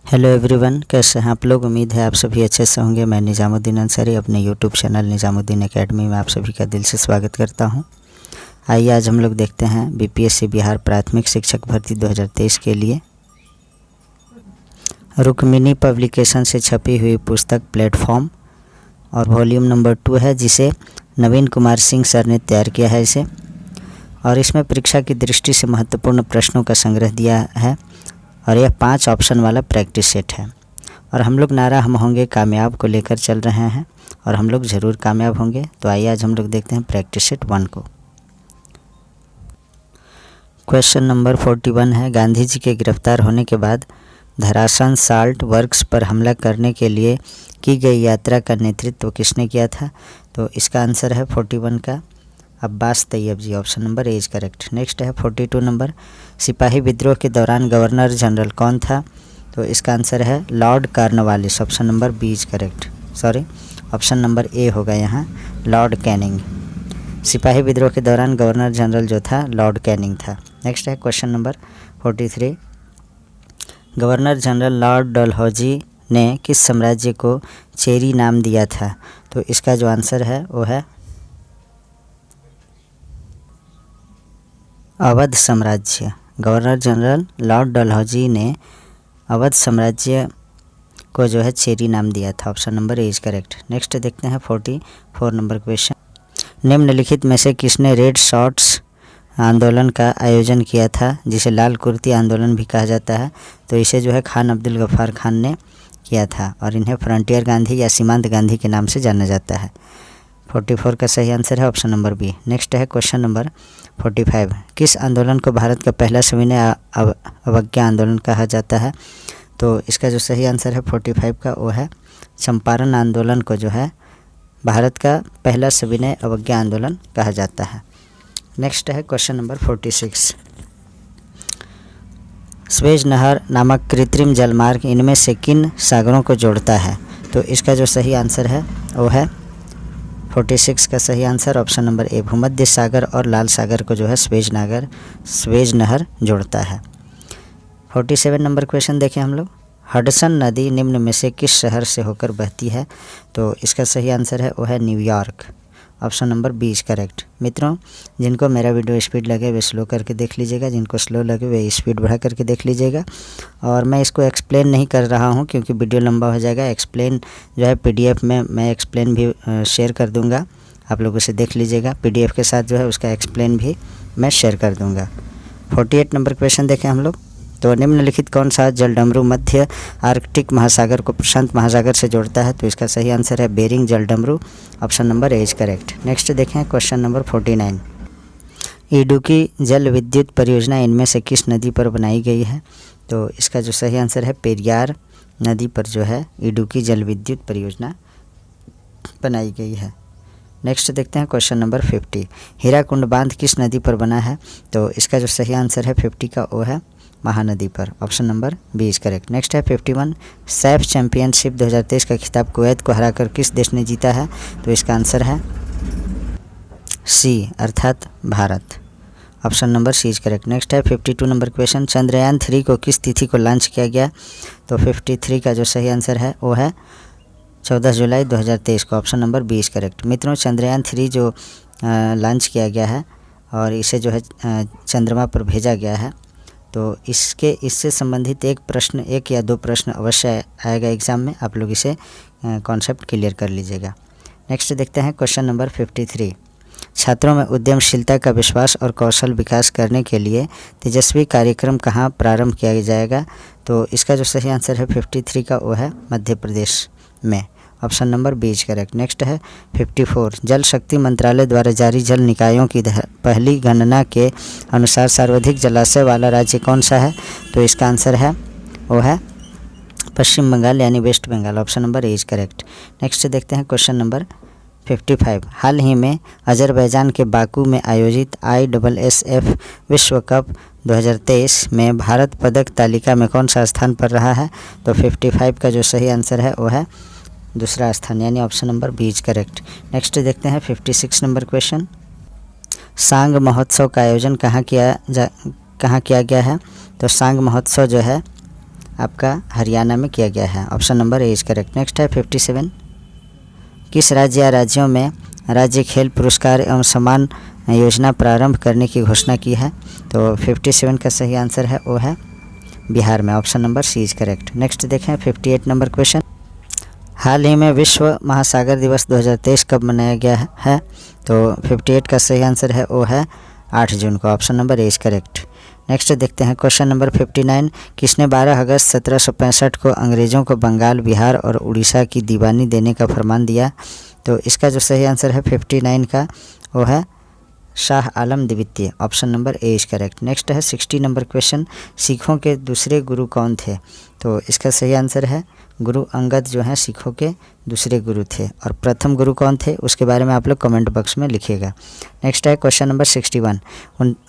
Hello everyone, कैसे हैं आप लोग। उम्मीद है आप सभी अच्छे से होंगे। मैं निजामुद्दीन अंसारी अपने यूट्यूब चैनल निजामुद्दीन एकेडमी में आप सभी का दिल से स्वागत करता हूं। आइए आज हम लोग देखते हैं बीपीएससी बिहार प्राथमिक शिक्षक भर्ती 2023 के लिए रुक्मिणी पब्लिकेशन से छपी हुई पुस्तक प्लेटफॉर्म और वॉल्यूम नंबर 2 है, जिसे नवीन कुमार सिंह सर ने तैयार किया है इसे। और इसमें परीक्षा की दृष्टि से महत्वपूर्ण प्रश्नों का संग्रह दिया है और यह 5 ऑप्शन वाला प्रैक्टिस सेट है। और हम लोग नारा हम होंगे कामयाब को लेकर चल रहे हैं और हम लोग ज़रूर कामयाब होंगे। तो आइए आज हम लोग देखते हैं प्रैक्टिस सेट 1 को। क्वेश्चन नंबर 41 है, गांधी जी के गिरफ्तार होने के बाद धरासन साल्ट वर्क्स पर हमला करने के लिए की गई यात्रा का नेतृत्व किसने किया था। तो इसका आंसर है 41 का Abbas Tyabji, option number A is correct. Next है 42 नंबर, सिपाही विद्रोह के दौरान गवर्नर जनरल कौन था। तो इसका आंसर है Lord Cornwallis, option number B is correct. Option number A होगा यहाँ लॉर्ड कैनिंग। सिपाही विद्रोह के दौरान गवर्नर जनरल जो था लॉर्ड कैनिंग था। नेक्स्ट है question number 43, governor general Lord Dalhousie ने किस साम्राज्य को चेरी नाम दिया था। तो इसका जो आंसर है वो है अवध साम्राज्य। गवर्नर जनरल लॉर्ड डलहौजी ने अवध साम्राज्य को जो है चेरी नाम दिया था, option number A is correct. Next देखते हैं 44 नंबर क्वेश्चन, निम्नलिखित में से किसने रेड शॉर्ट्स आंदोलन का आयोजन किया था, जिसे लाल कुर्ती आंदोलन भी कहा जाता है। तो इसे जो है खान अब्दुल गफ्फार खान ने किया था और इन्हें फ्रंटियर गांधी या सीमांत गांधी के नाम से जाना जाता है। 44 का सही आंसर है ऑप्शन नंबर बी। नेक्स्ट है क्वेश्चन नंबर 45, किस आंदोलन को भारत का पहला सविनय अवज्ञा आंदोलन कहा जाता है। तो इसका जो सही आंसर है 45 का वो है चंपारण आंदोलन को जो है भारत का पहला सविनय अवज्ञा आंदोलन कहा जाता है। नेक्स्ट है क्वेश्चन नंबर 46, स्वेज नहर नामक कृत्रिम जलमार्ग इनमें से किन सागरों को जोड़ता है। तो इसका जो सही आंसर है वो है 46 का सही आंसर ऑप्शन नंबर ए, भूमध्य सागर और लाल सागर को जो है स्वेज नहर जोड़ता है। 47 नंबर क्वेश्चन देखें हम लोग, हडसन नदी निम्न में से किस शहर से होकर बहती है। तो इसका सही आंसर है वो है New York, option number B is correct. मित्रों, जिनको मेरा वीडियो स्पीड लगे वे स्लो करके देख लीजिएगा, जिनको स्लो लगे वे स्पीड बढ़ा करके देख लीजिएगा। और मैं इसको एक्सप्लेन नहीं कर रहा हूं क्योंकि वीडियो लंबा हो जाएगा। एक्सप्लेन जो है पीडीएफ में मैं एक्सप्लेन भी शेयर कर दूंगा, आप लोग उसे देख लीजिएगा। पीडीएफ के साथ जो है उसका एक्सप्लेन भी मैं शेयर कर दूँगा। 48 नंबर क्वेश्चन देखें हम लोग, तो निम्नलिखित कौन सा जलडमरू मध्य आर्कटिक महासागर को प्रशांत महासागर से जोड़ता है। तो इसका सही आंसर है बेरिंग जलडमरू, option number A is correct. Next देखें क्वेश्चन नंबर 49, इडुक्की जल विद्युत परियोजना इनमें से किस नदी पर बनाई गई है। तो इसका जो सही आंसर है पेरियार नदी पर जो है इडुक्की जल विद्युत परियोजना बनाई गई है। नेक्स्ट देखते हैं क्वेश्चन नंबर 50, हीराकुंड बांध किस नदी पर बना है। तो इसका जो सही आंसर है 50 का वो है महानदी पर, option number B is correct. Next है 51, सैफ चैंपियनशिप 2023 का खिताब कुवैत को हराकर किस देश ने जीता है। तो इसका आंसर है सी अर्थात Bharat, option number C is correct. Next है 52 नंबर क्वेश्चन, चंद्रयान 3 को किस तिथि को लॉन्च किया गया। तो 53 का जो सही आंसर है वो है 14 जुलाई 2023 को, option number B is correct. मित्रों, चंद्रयान 3 जो लॉन्च किया गया है और इसे जो है चंद्रमा पर भेजा गया है, तो इससे संबंधित एक या दो प्रश्न अवश्य आएगा एग्ज़ाम में, आप लोग इसे कॉन्सेप्ट क्लियर कर लीजिएगा। नेक्स्ट देखते हैं क्वेश्चन नंबर 53, छात्रों में उद्यमशीलता का विश्वास और कौशल विकास करने के लिए तेजस्वी कार्यक्रम कहाँ प्रारंभ किया जाएगा। तो इसका जो सही आंसर है 53 का वो है मध्य प्रदेश में, option number B is correct. Next है 54, जल शक्ति मंत्रालय द्वारा जारी जल निकायों की पहली गणना के अनुसार सर्वाधिक जलाशय वाला राज्य कौन सा है। तो इसका आंसर है वो है पश्चिम बंगाल यानी West Bengal, option number A is correct. Next देखते हैं क्वेश्चन नंबर 55, हाल ही में अजरबैजान के बाकू में आयोजित ISSF विश्व कप 2023 में भारत पदक तालिका में कौन सा स्थान पर रहा है। तो 55 का जो सही आंसर है वो है दूसरा स्थान यानी option number B is correct. Next देखते हैं 56 नंबर क्वेश्चन, सांग महोत्सव का आयोजन कहाँ किया गया है। तो सांग महोत्सव जो है आपका हरियाणा में किया गया है। Option number A is correct. Next है 57, किस राज्य या राज्यों में राज्य खेल पुरस्कार एवं सम्मान योजना प्रारंभ करने की घोषणा की है? तो 57 का सही आंसर है वो है बिहार में। Option number C is correct. Next देखें 58 नंबर क्वेश्चन, हाल ही में विश्व महासागर दिवस 2023 कब मनाया गया है? तो 58 का सही आंसर है वो है 8 जून को। Option number A is correct. Next देखते हैं क्वेश्चन नंबर 59, किसने 12 अगस्त 1765 को अंग्रेज़ों को बंगाल, बिहार और उड़ीसा की दीवानी देने का फरमान दिया? तो इसका जो सही आंसर है 59 का वो है शाह आलम द्वितीय। Option number A is correct. Next है 60 नंबर क्वेश्चन, सिखों के दूसरे गुरु कौन थे? तो इसका सही आंसर है गुरु अंगद जो हैं सिखों के दूसरे गुरु थे। और प्रथम गुरु कौन थे उसके बारे में आप लोग कमेंट बॉक्स में लिखिएगा। नेक्स्ट है क्वेश्चन नंबर 61,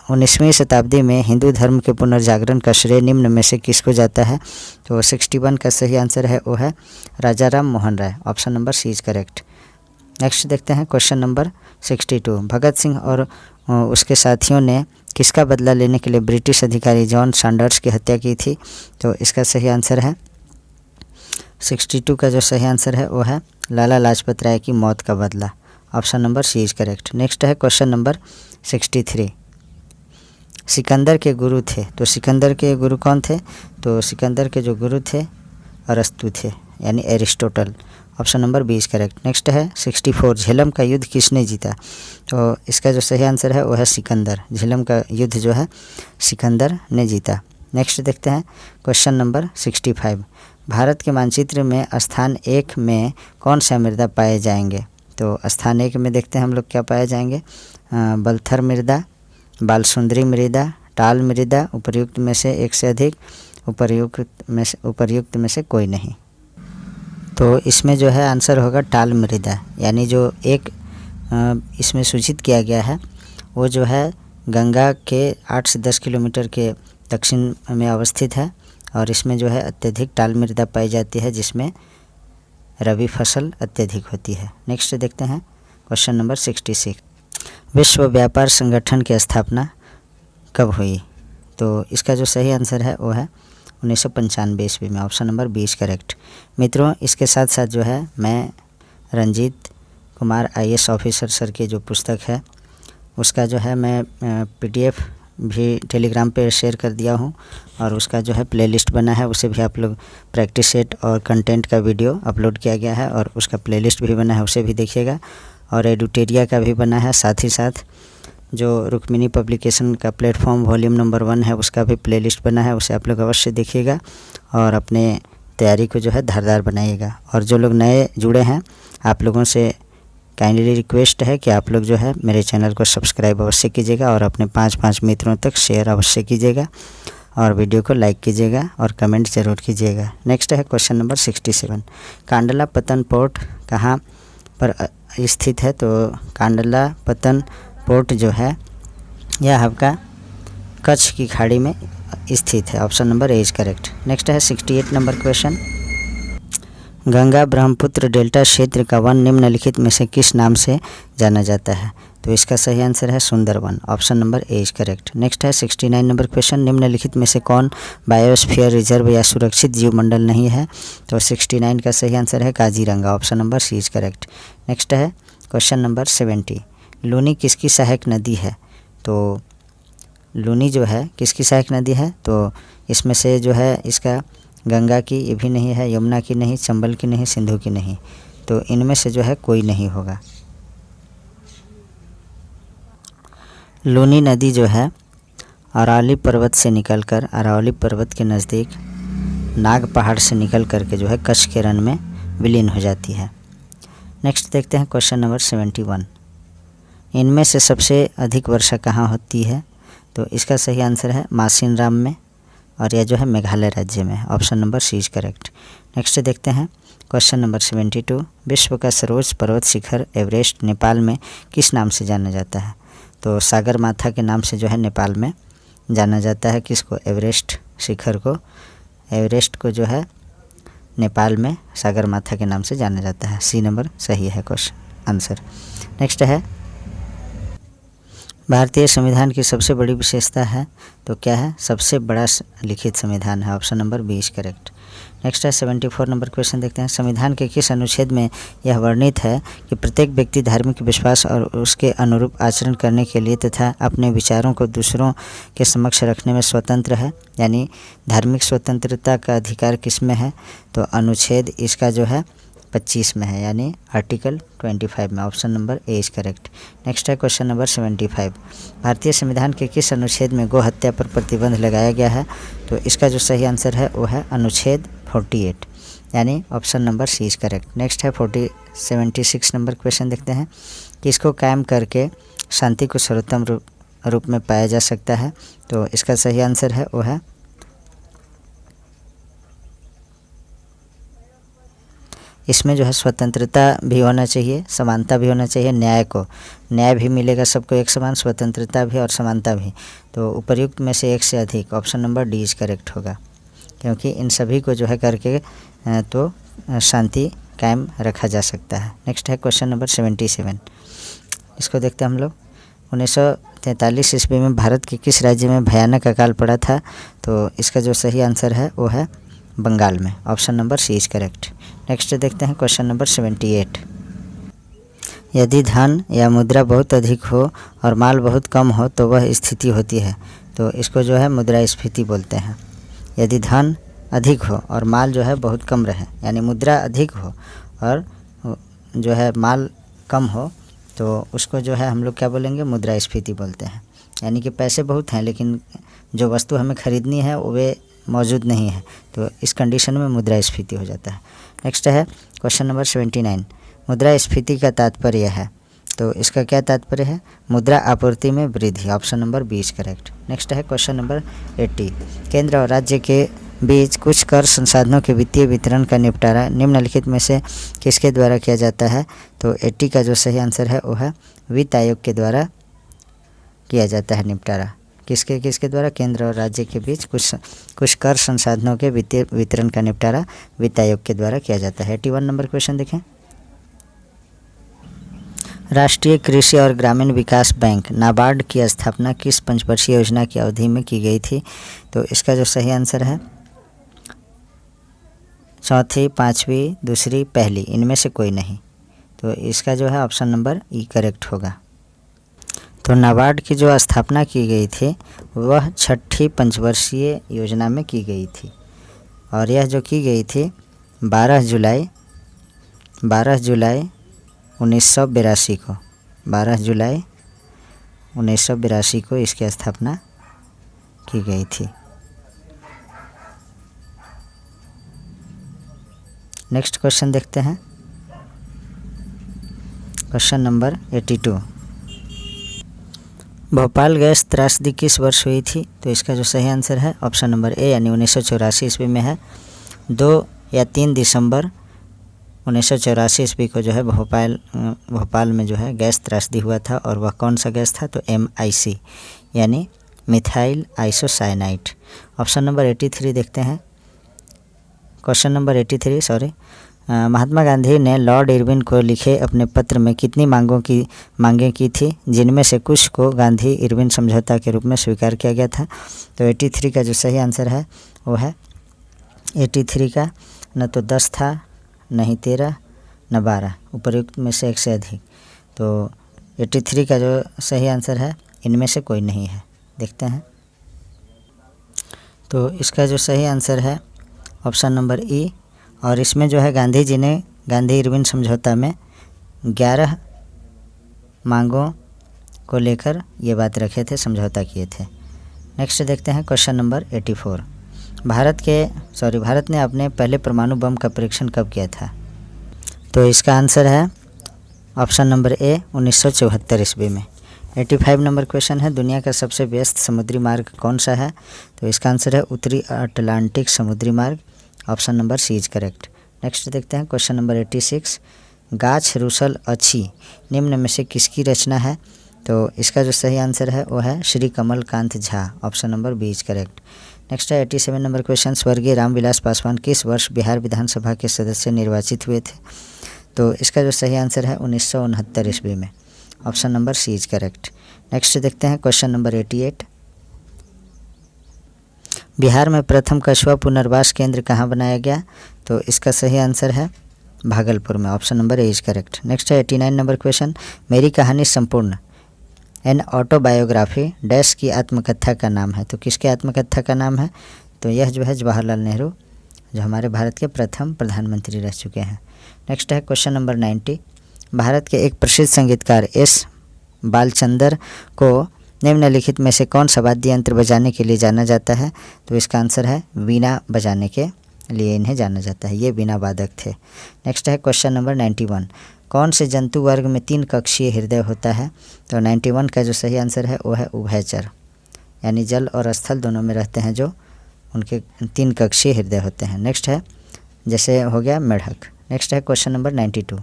19वीं शताब्दी में हिंदू धर्म के पुनर्जागरण का श्रेय निम्न में से किसको जाता है? तो 61 का सही आंसर है वो है Raja Ram Mohan Roy. Option number C is correct. Next देखते हैं क्वेश्चन नंबर 62, भगत सिंह और उसके साथियों ने किसका बदला लेने के लिए ब्रिटिश अधिकारी जॉन सैंडर्स की हत्या की थी? तो इसका सही आंसर है 62 का जो सही आंसर है वो है लाला लाजपत राय की मौत का बदला। Option number C is correct. Next है क्वेश्चन नंबर 63, सिकंदर के गुरु थे। तो सिकंदर के गुरु कौन थे? तो सिकंदर के जो गुरु थे अरस्तु थे यानी Aristotle. Option number B is correct. Next है 64, झेलम का युद्ध किसने जीता? तो इसका जो सही आंसर है वो है सिकंदर। झेलम का युद्ध जो है सिकंदर ने जीता। नेक्स्ट देखते हैं क्वेश्चन नंबर 65, भारत के मानचित्र में स्थान 1 में कौन सा मृदा पाए जाएंगे? तो स्थान 1 में देखते हैं हम लोग क्या पाए जाएंगे, बलथर मृदा, बालसुंदरी मृदा, टाल मृदा, उपर्युक्त में से एक से अधिक, उपर्युक्त में से कोई नहीं। तो इसमें जो है आंसर होगा टाल मृदा, यानी जो एक इसमें सूचित किया गया है वो जो है गंगा के 8 से 10 किलोमीटर के दक्षिण में अवस्थित है और इसमें जो है अत्यधिक टाल मृदा पाई जाती है जिसमें रबी फसल अत्यधिक होती है। नेक्स्ट देखते हैं क्वेश्चन नंबर 66, विश्व व्यापार संगठन की स्थापना कब हुई? तो इसका जो सही आंसर है वो है 1995 ईस्वी में। Option number 20 correct. मित्रों इसके साथ साथ जो है मैं Ranjeet Kumar IAS officer sir की जो पुस्तक है उसका जो है मैं PDF भी टेलीग्राम पे शेयर कर दिया हूँ और उसका जो है प्लेलिस्ट बना है, उसे भी आप लोग प्रैक्टिस सेट और कंटेंट का वीडियो अपलोड किया गया है और उसका प्लेलिस्ट भी बना है, उसे भी देखिएगा। और एडुटेरिया का भी बना है, साथ ही साथ जो रुक्मिणी पब्लिकेशन का प्लेटफॉर्म वॉल्यूम नंबर 1 है उसका भी प्लेलिस्ट बना है, उसे आप लोग अवश्य देखिएगा और अपने तैयारी को जो है धारदार बनाइएगा। और जो लोग नए जुड़े हैं आप लोगों से काइंडली रिक्वेस्ट है कि आप लोग जो है मेरे चैनल को सब्सक्राइब अवश्य कीजिएगा और अपने 5 मित्रों तक शेयर अवश्य कीजिएगा और वीडियो को लाइक कीजिएगा और कमेंट ज़रूर कीजिएगा। नेक्स्ट है क्वेश्चन नंबर 67, कांडला पतन पोर्ट कहाँ पर स्थित है? तो कांडला पतन पोर्ट जो है यह आपका कच्छ की खाड़ी में स्थित है। Option number A is correct. Next है 68 number question, Ganga Brahmaputra delta क्षेत्र का वन निम्नलिखित में से किस नाम से जाना जाता है? तो इसका सही आंसर है Sundarban. Option number A is correct. Next है 69 नंबर क्वेश्चन, निम्नलिखित में से कौन बायोस्फीयर रिजर्व या सुरक्षित जीवमंडल नहीं है? तो 69 का सही आंसर है Kaziranga. Option number C is correct. Next है क्वेश्चन नंबर 70, लूनी किसकी सहायक नदी है? तो लूनी जो है किसकी सहायक नदी है? तो इसमें से जो है इसका गंगा की ये भी नहीं है, यमुना की नहीं, चंबल की नहीं, सिंधु की नहीं, तो इनमें से जो है कोई नहीं होगा। लूनी नदी जो है अरावली पर्वत से निकलकर अरावली पर्वत के नज़दीक नाग पहाड़ से निकल करके जो है कच्छ के रण में विलीन हो जाती है। नेक्स्ट देखते हैं क्वेश्चन नंबर 71, इनमें से सबसे अधिक वर्षा कहाँ होती है? तो इसका सही आंसर है मासिनराम में और यह जो है मेघालय राज्य में। Option number C is correct. Next देखते हैं क्वेश्चन नंबर 72, विश्व का सर्वोच्च पर्वत शिखर एवरेस्ट नेपाल में किस नाम से जाना जाता है? तो सागर माथा के नाम से जो है नेपाल में जाना जाता है किसको? एवरेस्ट शिखर को। एवरेस्ट को जो है नेपाल में सागर माथा के नाम से जाना जाता है। सी नंबर सही है क्वेश्चन आंसर। नेक्स्ट है भारतीय संविधान की सबसे बड़ी विशेषता है तो क्या है, सबसे बड़ा लिखित संविधान है। Option number B is correct. Next है 74 नंबर क्वेश्चन देखते हैं। संविधान के किस अनुच्छेद में यह वर्णित है कि प्रत्येक व्यक्ति धार्मिक विश्वास और उसके अनुरूप आचरण करने के लिए तथा अपने विचारों को दूसरों के समक्ष रखने में स्वतंत्र है। यानी धार्मिक स्वतंत्रता का अधिकार किस में है, तो अनुच्छेद इसका जो है 25 में है, यानी आर्टिकल 25 में। Option number A is correct. Next है क्वेश्चन नंबर 75। भारतीय संविधान के किस अनुच्छेद में गौ हत्या पर प्रतिबंध लगाया गया है, तो इसका जो सही आंसर है वो है अनुच्छेद 48, यानी option number C is correct. Next है 76 नंबर क्वेश्चन देखते हैं कि इसको कायम करके शांति को सर्वोत्तम रूप में पाया जा सकता है, तो इसका सही आंसर है वो है इसमें जो है स्वतंत्रता भी होना चाहिए, समानता भी होना चाहिए, न्याय भी मिलेगा सबको एक समान, स्वतंत्रता भी और समानता भी। तो उपर्युक्त में से एक से अधिक, option number D is correct होगा, क्योंकि इन सभी को जो है करके तो शांति कायम रखा जा सकता है। नेक्स्ट है क्वेश्चन नंबर 77। इसको देखते हैं हम लोग। 1943 ईस्वी में भारत के किस राज्य में भयानक अकाल पड़ा था, तो इसका जो सही आंसर है वो है बंगाल में। Option number C is correct. Next देखते हैं क्वेश्चन नंबर 78। यदि धन या मुद्रा बहुत अधिक हो और माल बहुत कम हो तो वह स्थिति होती है, तो इसको जो है मुद्रास्फीति बोलते हैं। यदि धन अधिक हो और माल जो है बहुत कम रहे, यानी मुद्रा अधिक हो और जो है माल कम हो, तो उसको जो है हम लोग क्या बोलेंगे, मुद्रास्फीति बोलते हैं। यानी कि पैसे बहुत हैं लेकिन जो वस्तु हमें खरीदनी है वे मौजूद नहीं है, तो इस कंडीशन में मुद्रास्फीति हो जाता है। नेक्स्ट है क्वेश्चन नंबर 79। मुद्रास्फीति का तात्पर्य है, तो इसका क्या तात्पर्य है, मुद्रा आपूर्ति में वृद्धि। Option number B is correct. Next है क्वेश्चन नंबर 80। केंद्र और राज्य के बीच कुछ कर संसाधनों के वित्तीय वितरण का निपटारा निम्नलिखित में से किसके द्वारा किया जाता है, तो 80 का जो सही आंसर है वो है वित्त आयोग के द्वारा किया जाता है निपटारा। किसके द्वारा, केंद्र और राज्य के बीच कुछ कर संसाधनों के वित्तीय वितरण का निपटारा वित्त आयोग के द्वारा किया जाता है। 81 नंबर क्वेश्चन देखें। राष्ट्रीय कृषि और ग्रामीण विकास बैंक नाबार्ड की स्थापना किस पंचवर्षीय योजना की अवधि में की गई थी, तो इसका जो सही आंसर है चौथी, पाँचवीं, दूसरी, पहली, इनमें से कोई नहीं, तो इसका जो है ऑप्शन नंबर ई करेक्ट होगा। तो नाबार्ड की जो स्थापना की गई थी वह छठी पंचवर्षीय योजना में की गई थी, और यह जो की गई थी 12 जुलाई 1982 को, 12 जुलाई 1982 को इसकी स्थापना की गई थी। नेक्स्ट क्वेश्चन देखते हैं, क्वेश्चन नंबर 82। भोपाल गैस त्रासदी किस वर्ष हुई थी, तो इसका जो सही आंसर है ऑप्शन नंबर ए, यानी 1984 ईस्वी में है। 2 या 3 दिसंबर 1984 ईस्वी को जो है भोपाल में जो है गैस त्रासदी हुआ था, और वह कौन सा गैस था, तो MIC यानी मिथाइल आइसोसाइनाइड। ऑप्शन नंबर 83 देखते हैं। क्वेश्चन नंबर 83 महात्मा गांधी ने लॉर्ड इरविन को लिखे अपने पत्र में कितनी मांगें की थी, जिनमें से कुछ को गांधी इरविन समझौता के रूप में स्वीकार किया गया था, तो 83 का जो सही आंसर है वो है 83 का न तो 10 था, नहीं 13, न 12, उपर्युक्त में से एक से अधिक, तो 83 का जो सही आंसर है इनमें से कोई नहीं है। देखते हैं, तो इसका जो सही आंसर है ऑप्शन नंबर ई, और इसमें जो है गांधी जी ने गांधी इरविन समझौता में 11 मांगों को लेकर ये बात रखे थे, समझौता किए थे। नेक्स्ट देखते हैं क्वेश्चन नंबर 84। भारत ने अपने पहले परमाणु बम का परीक्षण कब किया था, तो इसका आंसर है ऑप्शन नंबर ए 1974 ईस्वी में। 85 नंबर क्वेश्चन है, दुनिया का सबसे व्यस्त समुद्री मार्ग कौन सा है, तो इसका आंसर है उत्तरी अटलांटिक समुद्री मार्ग। Option number C is correct. Next देखते हैं क्वेश्चन नंबर 86। गाछ रूसल अच्छी निम्न में से किसकी रचना है, तो इसका जो सही आंसर है वो है Shri Kamal Kant Jha. Option number B is correct. Next है 87 नंबर क्वेश्चन। स्वर्गीय रामविलास पासवान किस वर्ष बिहार विधानसभा के सदस्य निर्वाचित हुए थे, तो इसका जो सही आंसर है 1969 ईस्वी में। Option number C is correct. Next देखते हैं क्वेश्चन नंबर 88। बिहार में प्रथम कछुआ पुनर्वास केंद्र कहाँ बनाया गया? तो इसका सही आंसर है भागलपुर में, option number A is correct. Next है 89 नंबर क्वेश्चन। मेरी कहानी संपूर्ण एन ऑटोबायोग्राफी डैश की आत्मकथा का नाम है। तो किसके आत्मकथा का नाम है? तो यह जो है जवाहरलाल नेहरू, जो हमारे भारत के प्रथम प्रधानमंत्री रह चुके हैं। नेक्स्ट है क्वेश्चन नंबर 90। भारत के एक प्रसिद्ध संगीतकार एस बालचंदर को निम्नलिखित में से कौन सा वाद्य यंत्र बजाने के लिए जाना जाता है? तो इसका आंसर है वीणा बजाने के लिए इन्हें जाना जाता है, ये वीणा वादक थे। नेक्स्ट है क्वेश्चन नंबर 91। कौन से जंतु वर्ग में 3 कक्षीय हृदय होता है? तो 91 का जो सही आंसर है वो है उभयचर, यानी जल और स्थल दोनों में रहते हैं, जो उनके 3 कक्षीय हृदय होते हैं। नेक्स्ट है जैसे हो गया मेढक। नेक्स्ट है क्वेश्चन नंबर 92।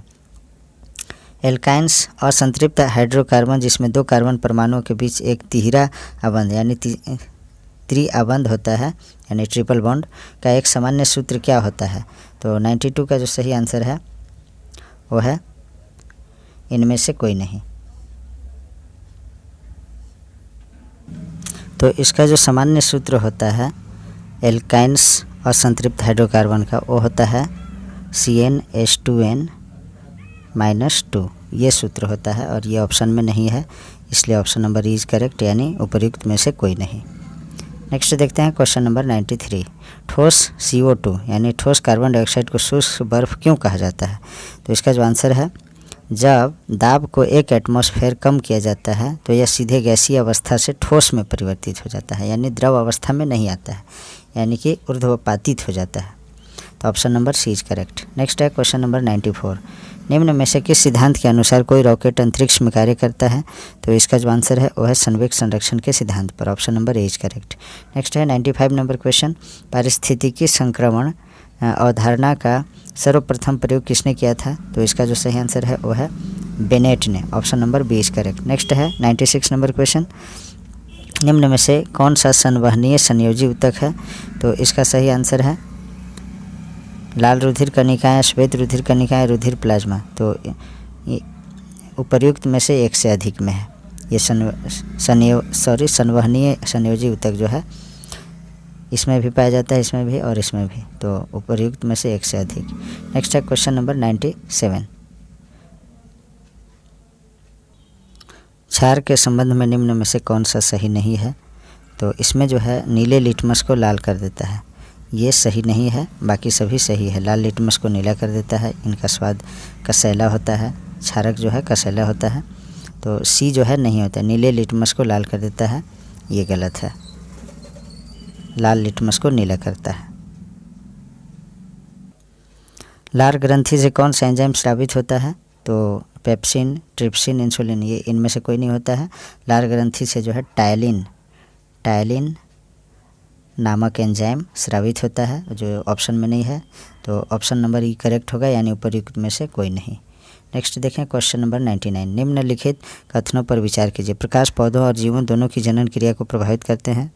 एल्काइंस असंतृप्त हाइड्रोकार्बन जिसमें 2 कार्बन परमाणुओं के बीच एक तिहरा आबंध यानी त्रिआबंध होता है, यानी ट्रिपल बॉन्ड का एक सामान्य सूत्र क्या होता है? तो 92 का जो सही आंसर है वो है इनमें से कोई नहीं। तो इसका जो सामान्य सूत्र होता है एल्काइंस असंतृप्त हाइड्रोकार्बन का, वो होता है CnH2n-2, ये सूत्र होता है और ये ऑप्शन में नहीं है, इसलिए ऑप्शन नंबर इज करेक्ट, यानी उपर्युक्त में से कोई नहीं। नेक्स्ट देखते हैं क्वेश्चन नंबर 93। ठोस CO2 यानी ठोस कार्बन डाइऑक्साइड को शुष्क बर्फ क्यों कहा जाता है? तो इसका जो आंसर है जब दाब को 1 एटमॉस्फेयर कम किया जाता है तो यह सीधे गैसीय अवस्था से ठोस में परिवर्तित हो जाता है, यानी द्रव अवस्था में नहीं आता है, यानी कि ऊर्ध्वपातित हो जाता है। तो option number C is correct. Next है क्वेश्चन नंबर 94। निम्न में से किस सिद्धांत के अनुसार कोई रॉकेट अंतरिक्ष में कार्य करता है? तो इसका जो आंसर है वो है संवेग संरक्षण के सिद्धांत पर, option number A is correct. Next है 95 नंबर क्वेश्चन। पारिस्थितिकी संक्रमण अवधारणा का सर्वप्रथम प्रयोग किसने किया था? तो इसका जो सही आंसर है वो है बेनेट ने, option number B is correct. Next है 96 नंबर क्वेश्चन। निम्न में से कौन सा संवहनीय संयोजी ऊतक है? तो इसका सही आंसर है लाल रुधिर कणिकाएं, श्वेत रुधिर कणिकाएं, रुधिर प्लाज्मा। तो उपर्युक्त में से एक से अधिक में है ये संवहनीय संयोजी ऊतक जो है, इसमें भी पाया जाता है, इसमें भी और इसमें भी, तो उपर्युक्त में से एक से अधिक। नेक्स्ट है क्वेश्चन नंबर 97। क्षार के संबंध में निम्न में से कौन सा सही नहीं है? तो इसमें जो है नीले लिटमस को लाल कर देता है, ये सही नहीं है, बाकी सभी सही है। लाल लिटमस को नीला कर देता है, इनका स्वाद कसैला होता है, क्षारक जो है कसैला होता है, तो सी जो है नहीं होता, नीले लिटमस को लाल कर देता है, ये गलत है, लाल लिटमस को नीला करता है। लार ग्रंथि से कौन सा एंजाइम स्रावित होता है? तो पेप्सिन, ट्रिप्सिन, इंसुलिन, ये इनमें से कोई नहीं होता है। लार ग्रंथि से जो है टायलिन नामक एंजाइम स्रावित होता है, जो ऑप्शन में नहीं है, तो ऑप्शन नंबर ई करेक्ट होगा, यानी उपर्युक्त में से कोई नहीं। नेक्स्ट देखें क्वेश्चन नंबर 99। निम्नलिखित कथनों पर विचार कीजिए। प्रकाश पौधों और जीवों दोनों की जनन क्रिया को प्रभावित करते हैं।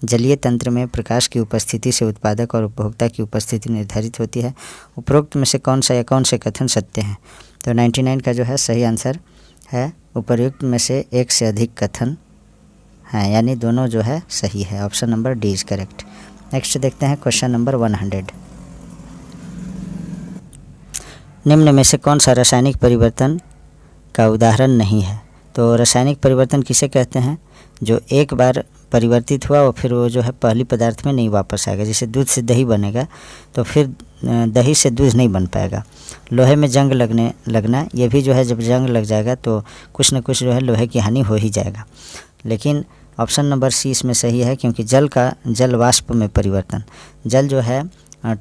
जलीय तंत्र में प्रकाश की उपस्थिति से उत्पादक और उपभोक्ता की उपस्थिति निर्धारित होती है। उपरोक्त में से कौन सा या कौन से कथन सत्य हैं? तो 99 का जो है सही आंसर है उपर्युक्त में से एक से अधिक कथन हैं, यानी दोनों जो है सही है, option number D is correct. Next देखते हैं क्वेश्चन नंबर 100। निम्न में से कौन सा रासायनिक परिवर्तन का उदाहरण नहीं है? तो रासायनिक परिवर्तन किसे कहते हैं? जो एक बार परिवर्तित हुआ और फिर वो जो है पहली पदार्थ में नहीं वापस आएगा। जैसे दूध से दही बनेगा तो फिर दही से दूध नहीं बन पाएगा। लोहे में जंग लगना, ये भी जो है जब जंग लग जाएगा तो कुछ न कुछ जो है लोहे की हानि हो ही जाएगा। लेकिन ऑप्शन नंबर सी इसमें सही है, क्योंकि जल वाष्प में परिवर्तन, जल जो है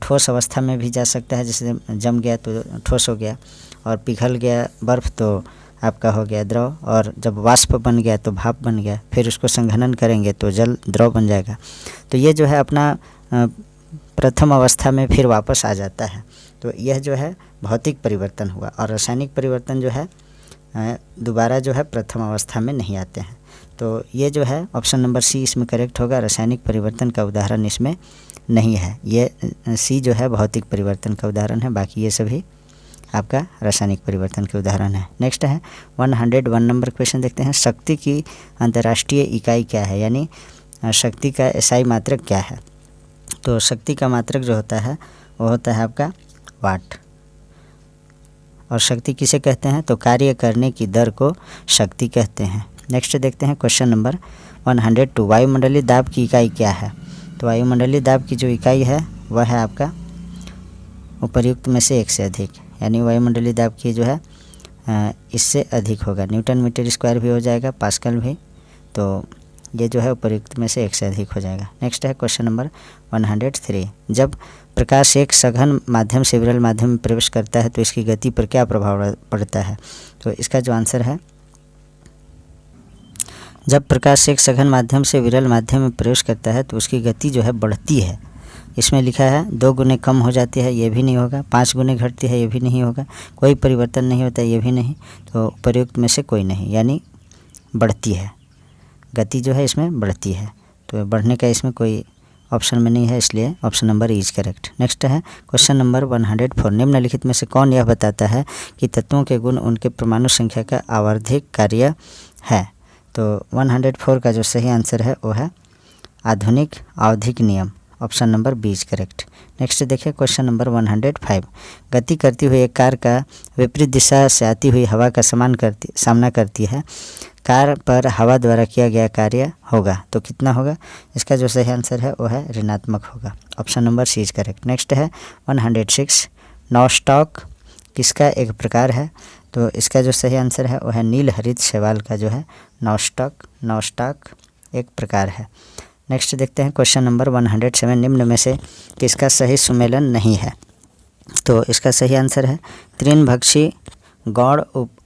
ठोस अवस्था में भी जा सकता है, जैसे जम गया तो ठोस हो गया, और पिघल गया बर्फ़ तो आपका हो गया द्रव, और जब वाष्प बन गया तो भाप बन गया, फिर उसको संघनन करेंगे तो जल द्रव बन जाएगा। तो ये जो है अपना प्रथम अवस्था में फिर वापस आ जाता है। तो यह जो है भौतिक परिवर्तन हुआ, और रासायनिक परिवर्तन जो है दोबारा जो है प्रथम अवस्था में नहीं आते हैं। तो ये जो है ऑप्शन नंबर सी इसमें करेक्ट होगा। रासायनिक परिवर्तन का उदाहरण इसमें नहीं है, ये सी जो है भौतिक परिवर्तन का उदाहरण है, बाकी ये सभी आपका रासायनिक परिवर्तन के उदाहरण है। नेक्स्ट है 101 नंबर क्वेश्चन देखते हैं। शक्ति की अंतर्राष्ट्रीय इकाई क्या है, यानी शक्ति का एसआई मात्रक क्या है। तो शक्ति का मात्रक जो होता है वो होता है आपका वाट। और शक्ति किसे कहते हैं, तो कार्य करने की दर को शक्ति कहते हैं। नेक्स्ट देखते हैं क्वेश्चन नंबर 102। वायुमंडलीय दाब की इकाई क्या है। तो वायुमंडलीय दाब की जो इकाई है वह है आपका उपर्युक्त में से एक से अधिक, यानी वायुमंडलीय दाब की जो है इससे अधिक होगा। न्यूटन मीटर स्क्वायर भी हो जाएगा, पास्कल भी, तो ये जो है उपर्युक्त में से एक से अधिक हो जाएगा। नेक्स्ट है क्वेश्चन नंबर 103। जब प्रकाश एक सघन माध्यम से विरल माध्यम में प्रवेश करता है तो इसकी गति पर क्या प्रभाव पड़ता है। तो इसका जो आंसर है, जब प्रकाश एक सघन माध्यम से विरल माध्यम में प्रवेश करता है तो उसकी गति जो है बढ़ती है। इसमें लिखा है 2 गुने कम हो जाती है, ये भी नहीं होगा। 5 गुने घटती है, ये भी नहीं होगा। कोई परिवर्तन नहीं होता, ये भी नहीं। तो उपर्युक्त में से कोई नहीं, यानी बढ़ती है, गति जो है इसमें बढ़ती है। तो बढ़ने का इसमें कोई ऑप्शन में नहीं है, इसलिए option number is correct. Next है क्वेश्चन नंबर 104। निम्नलिखित में से कौन यह बताता है कि तत्वों के गुण उनके परमाणु संख्या का आवर्धिक कार्य है। तो 104 का जो सही आंसर है वो है आधुनिक आवधिक नियम, option number B is correct. Next देखिए क्वेश्चन नंबर 105। गति करती हुई एक कार का विपरीत दिशा से आती हुई हवा का सामना करती है। कार पर हवा द्वारा किया गया कार्य होगा, तो कितना होगा। इसका जो सही आंसर है वो है ऋणात्मक होगा, option number C is correct. Next है 106। नॉस्टॉक किसका एक प्रकार है। तो इसका जो सही आंसर है वो है नील हरित शैवाल का जो है नॉस्टॉक एक प्रकार है। नेक्स्ट देखते हैं क्वेश्चन नंबर 107। निम्न में से किसका सही सुमेलन नहीं है। तो इसका सही आंसर है तृणभक्षी गौण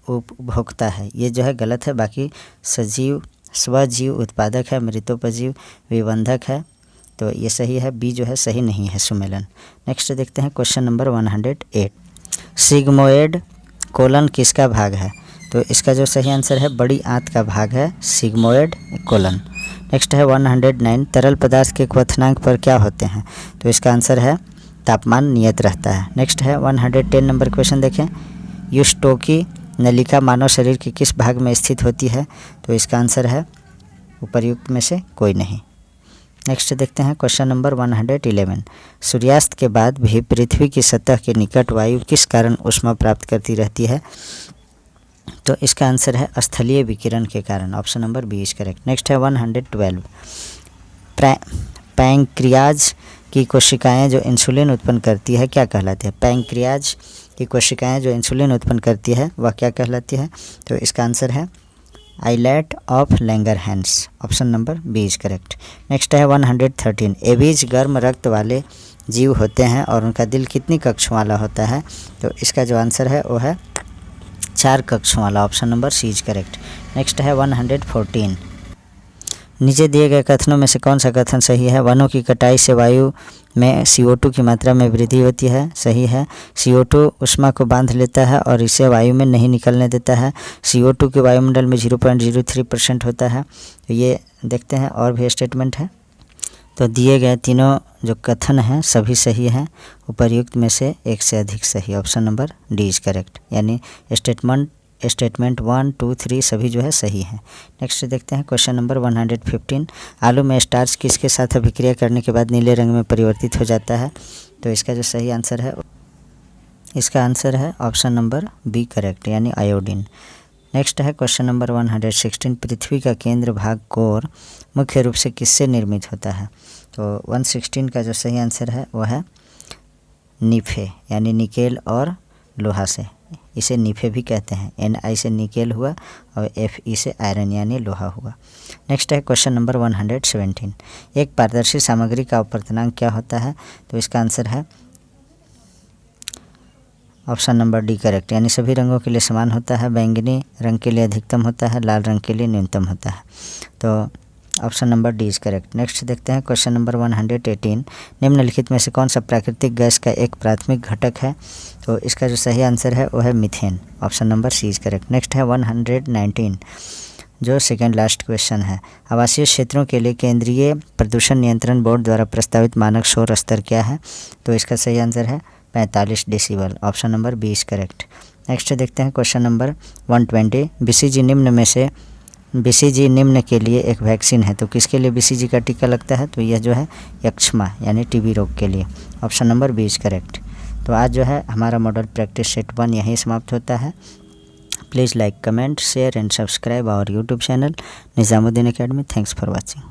उपभोक्ता है, ये जो है गलत है। बाकी सजीव स्वजीव उत्पादक है, मृतोपजीव विबंधक है, तो ये सही है। बी जो है सही नहीं है सुमेलन। नेक्स्ट देखते हैं क्वेश्चन नंबर 108। सिग्मोइड कोलन किसका भाग है। तो इसका जो सही आंसर है बड़ी आंत का भाग है सिग्मोइड कोलन। नेक्स्ट है 109। तरल पदार्थ के क्वथनांक पर क्या होते हैं। तो इसका आंसर है तापमान नियत रहता है। नेक्स्ट है 110 नंबर क्वेश्चन देखें। यूस्टोकी नलिका मानव शरीर के किस भाग में स्थित होती है। तो इसका आंसर है उपर्युक्त में से कोई नहीं। नेक्स्ट देखते हैं क्वेश्चन नंबर 111। सूर्यास्त के बाद भी पृथ्वी की सतह के निकट वायु किस कारण ऊष्मा प्राप्त करती रहती है। तो इसका आंसर है स्थलीय विकिरण के कारण, option number B is correct. Next है 112। पैंक्रियाज की कोशिकाएं जो इंसुलिन उत्पन्न करती है क्या कहलाती है। पैंक्रियाज की कोशिकाएं जो इंसुलिन उत्पन्न करती है वह क्या कहलाती है। तो इसका आंसर है islet of Langerhans, option number B is correct. Next है 113। एबीज गर्म रक्त वाले जीव होते हैं और उनका दिल कितनी कक्षों वाला होता है। तो इसका जो आंसर है वो है 4 कक्षों वाला, option number C is correct. Next है 114। नीचे दिए गए कथनों में से कौन सा कथन सही है। वनों की कटाई से वायु में CO2 की मात्रा में वृद्धि होती है, सही है। CO2 ऊष्मा को बांध लेता है और इसे वायु में नहीं निकलने देता है। CO2 के वायुमंडल में 0.03% होता है। तो ये देखते हैं और भी स्टेटमेंट है। तो दिए गए तीनों जो कथन हैं सभी सही हैं, उपर्युक्त में से एक से अधिक सही, option number D is correct. यानी स्टेटमेंट 1, 2, 3 सभी जो है सही है। नेक्स्ट देखते हैं क्वेश्चन नंबर 115। आलू में स्टार्च किसके साथ अभिक्रिया करने के बाद नीले रंग में परिवर्तित हो जाता है। तो इसका जो सही आंसर है इसका आंसर है ऑप्शन नंबर बी करेक्ट, यानी आयोडीन। नेक्स्ट है क्वेश्चन नंबर 116। पृथ्वी का केंद्र भाग कोर मुख्य रूप से किससे निर्मित होता है। तो 116 का जो सही आंसर है वह है निफे, यानी निकेल और लोहा से। इसे निफे भी कहते हैं। Ni से निकेल हुआ और Fe से आयरन यानी लोहा हुआ। नेक्स्ट है क्वेश्चन नंबर 117। एक पारदर्शी सामग्री का अपवर्तनांक क्या होता है। तो इसका आंसर है ऑप्शन नंबर डी करेक्ट, यानी सभी रंगों के लिए समान होता है। बैंगनी रंग के लिए अधिकतम होता है, लाल रंग के लिए न्यूनतम होता है। तो option number D is correct. Next देखते हैं क्वेश्चन नंबर 118। निम्नलिखित में से कौन सा प्राकृतिक गैस का एक प्राथमिक घटक है। तो इसका जो सही आंसर है वो है methane, option number C is correct. Next है 119 जो सेकेंड लास्ट क्वेश्चन है। आवासीय क्षेत्रों के लिए केंद्रीय प्रदूषण नियंत्रण बोर्ड द्वारा प्रस्तावित मानक शोर स्तर क्या है। तो इसका सही आंसर है 45 decibel. Option number B is correct. Next देखते हैं क्वेश्चन नंबर 120। बीसीजी निम्न के लिए एक वैक्सीन है, तो किसके लिए बीसीजी का टीका लगता है? तो यह जो है यक्ष्मा यानी टीबी रोग के लिए। Option number B is correct. तो आज जो है हमारा मॉडल प्रैक्टिस सेट 1 यहीं समाप्त होता है। Please like, comment, share and subscribe our YouTube channel Nizamuddin academy. Thanks for watching.